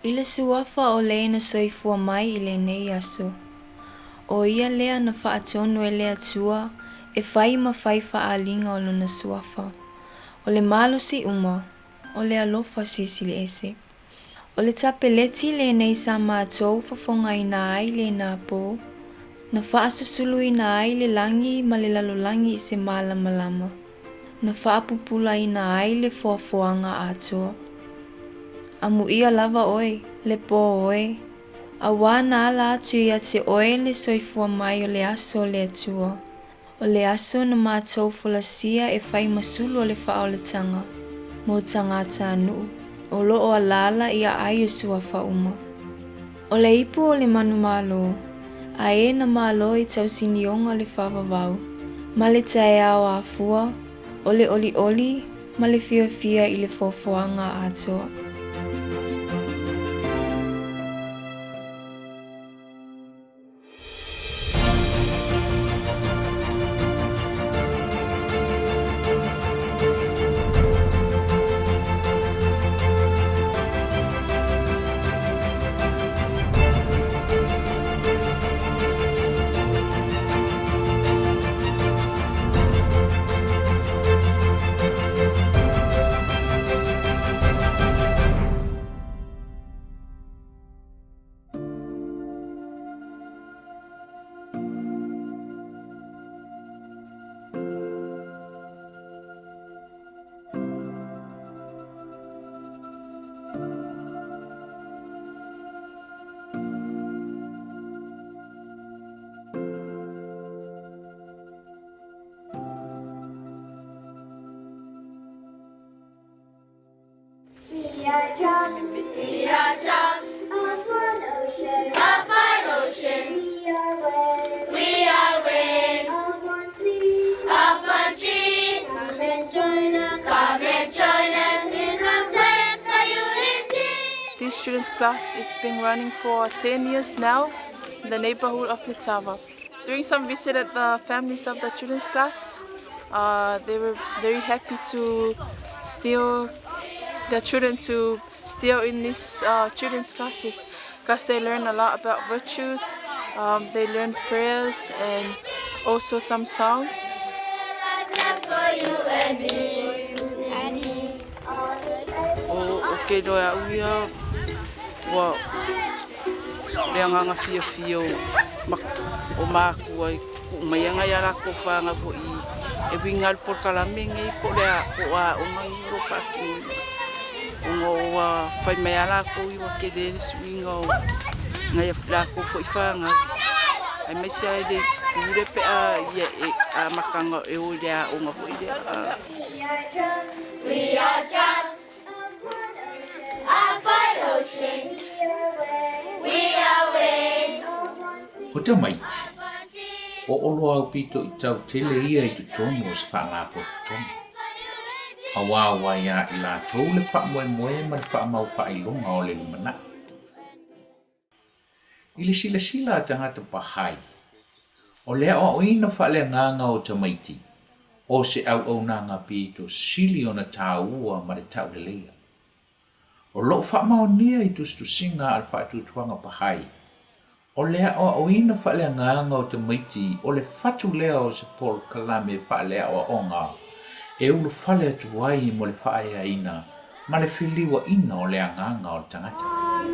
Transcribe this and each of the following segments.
Ile suafa o le na soifua mai I le nei aso. O ia lea na whaatono e lea tua, e whai ma whai whaalinga o luna suafa. O le malo si uma, o le alofa sisili ese. O le tapeleti le nei sa mātou whafonga ina ai le nā pō, na whaasusulu ina ai le langi ma le lalolangi I se malama. Na whaapupula ina ai le fuafuanga atua. Amu ia lava oe, le pō oe. A wana ala atu ia te oe le soifua mai o le aso le atua. O le aso na mātou fulasia e whai masulu o le whaoletanga. Mo tangata anu. O lo o alala ia ai o suafa uma. O le ipu o le manu malo. A e na malo I tau sinionga le whawawau. Ma le tae ao a fua. O le oli ma le fia I le fofoanga atua. We are drops of one ocean. Of one ocean. We are waves of one tree. Of one tree. Come and join us. Come and join us in our quest for unity. This students' class it's been running for 10 years now in the neighborhood of Litava. Doing some visit at the families of the students' class, they were very happy to still the children to still in these children's classes because they learn a lot about virtues, they learn prayers and also some songs. Okay, do ya uia wa leanga fia fio o maku ai ku mai nga ya la ko fa nga fo I e wingal por kala mingi po le o mai ro pa ki ngo wa fai mai ala ko I wa ke de swingo nga ya la ko fo fa nga ai me sia de ure pe a makanga e o dia o nga fo dia We are drops of one ocean. We are waves. O te maiti, o olo au pito I tau tele ia I tu tono o se whaangapo tono. A wāwa ia I la tau le wha moe man wha mau wha I longa o le lumana. I le sila a tangata Bahai. O lea o ina wha lea nganga o te maiti. O se au nanga pito sili o na tāua ma le tau le leia. O lo wha mao nia I tu singa al wha tuanga Bahai. O lea o ina wha lea nganga o te maiti o le whatu lea o se Paul Kalame wha lea o onga. E ulu whale atu wai mo le wha ea ina ma le whiliwa ina o lea nganga o tangata.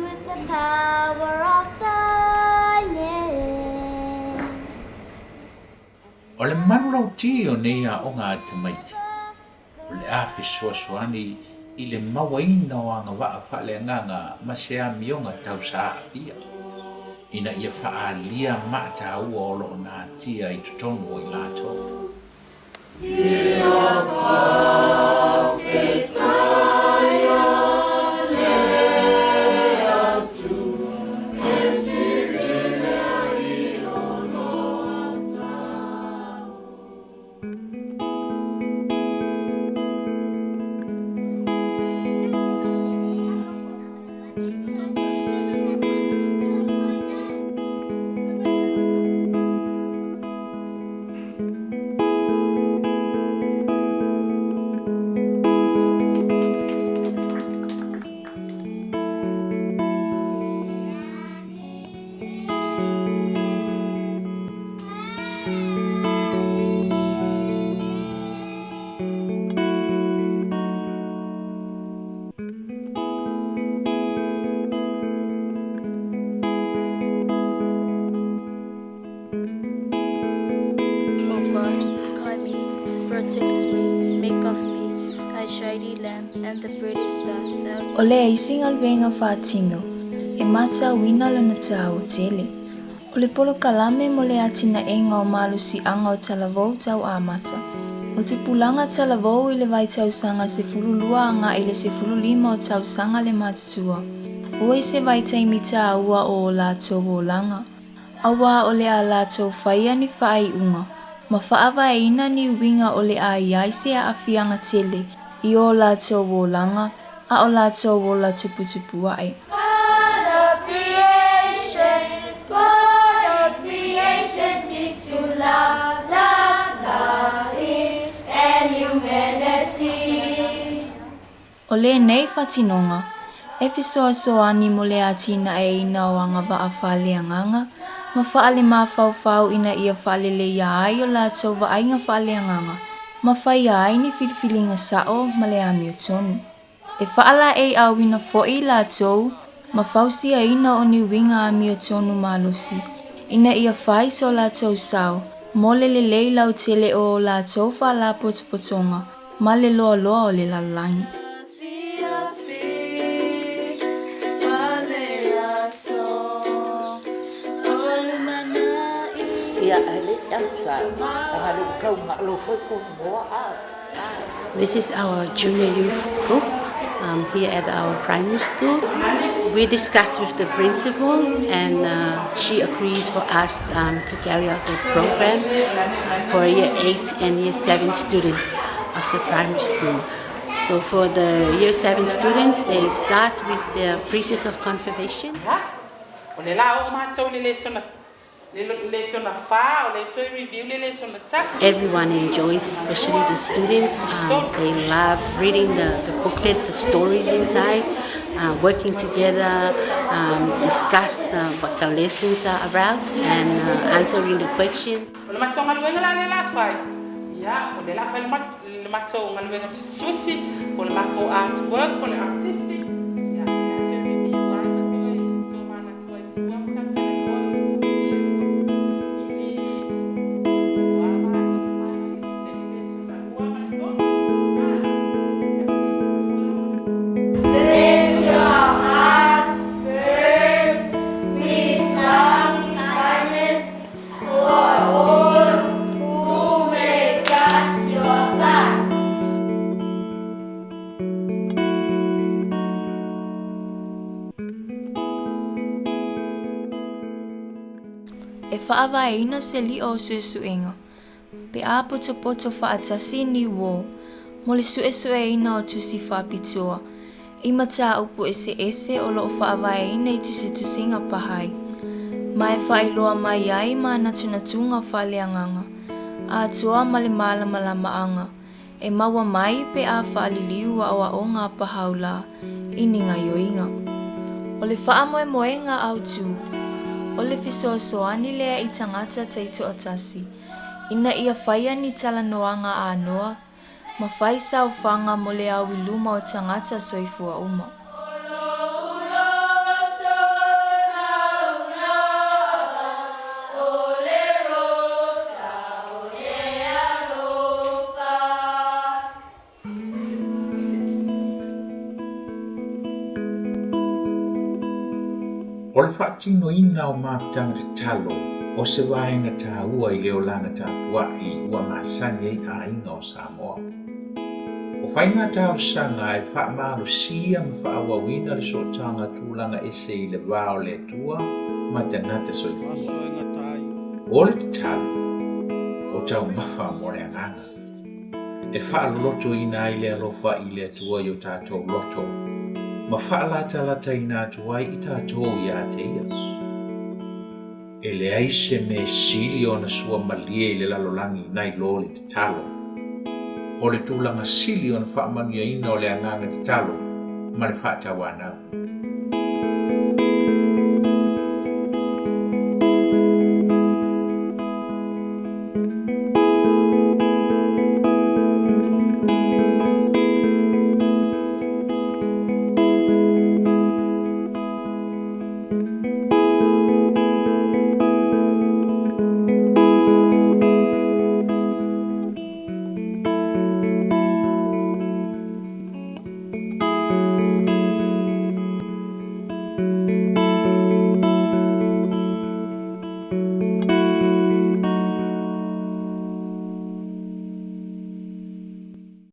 With the power of the name. O le manurau ti o nea o ngā te maiti. O le awhi soasoani I le mawaina o anga waa wha lea nganga ma se a mionga tau sa ia. Ina ia wha lia mata ua o lo nā tia I tutonu o I lātou. sea lamb and the British star. O le isi ngalwenga whaatino, e mata wina lana tau tele. O le polo kalame mo le atina enga o malu si anga o talavou tau amata. O te pulanga talavou i le vai tau sanga se fululua anga i le se fululima o tau sanga le matutua. O e se vai taimita aua o la tobo langa. Awa o le a la tau whaia ni whaai unga. Ma whaawa e ina ni uwinga o le a iai se a afianga tele i o la tobo langa a o la tobo la tuputupu ai. O le nei whatinonga, e fisoasoani mo le atina e ina o anga wa a whaaleanganga, ma whaale ma whau ina ia whaalele ia ai o la tau wa ainga whaaleanganga, ma whai ai ni whiliwhilinga sao ma le ami o tonu. E whaala e awina fo'i la tau, ma whausia ina o ni winga ami o tonu malusi, ina ia whai so la tau sao, mo le lei lau tele o la tau whaala potopotonga, ma le loa loa o le lalangi. This is our junior youth group here at our primary school. We discussed with the principal and she agrees for us to carry out the program for year 8 and year 7 students of the primary school. So for the year 7 students, they start with the process of confirmation. Everyone enjoys, especially the students. They love reading the booklet, the stories inside, working together, discuss what the lessons are about, and answering the questions. E whaawaina se li o suesuenga. Pe a poto whaatasi ni wo, mo le suesueina o tusi whapitoa. I mata upu ese o lo whaawaina I tusinga pahai. Mai whailoa mai ai ma natunatunga whaleanganga. A toa male malamaanga. E maua mai pe a whaaliliu a o ngā Bahá'u'lláh, ininga yoinga. O le whaamoemoenga au tu. O le fisoasoani lea I tangata teito atasi. Ina ia whaia ni talanoanga a noa, ma whai sau whanga mo le au I luma o tangata soifua uma. O le whaatino ina o mawhtanga te talo, o se waenga tā ua I leo langa tā puai ua masani ei a inga o Samoa. O whainga tā o sanga e whaamalo sia ma whaawawina le sotanga tūlanga ese I le wao le tua ma te ngata soifua. O le te talo, o tau mawha mo le anganga. E whaaloloto ina I le alofa I le tua I o tātou loto. Ma whaalata ina tuai I tātou ia te ia. E le aise me sili o na sua malie I le lalolangi nai loli te talo. O le tūlanga sili o na whaamanuia ina o le anganga te talo, ma le whaatawana.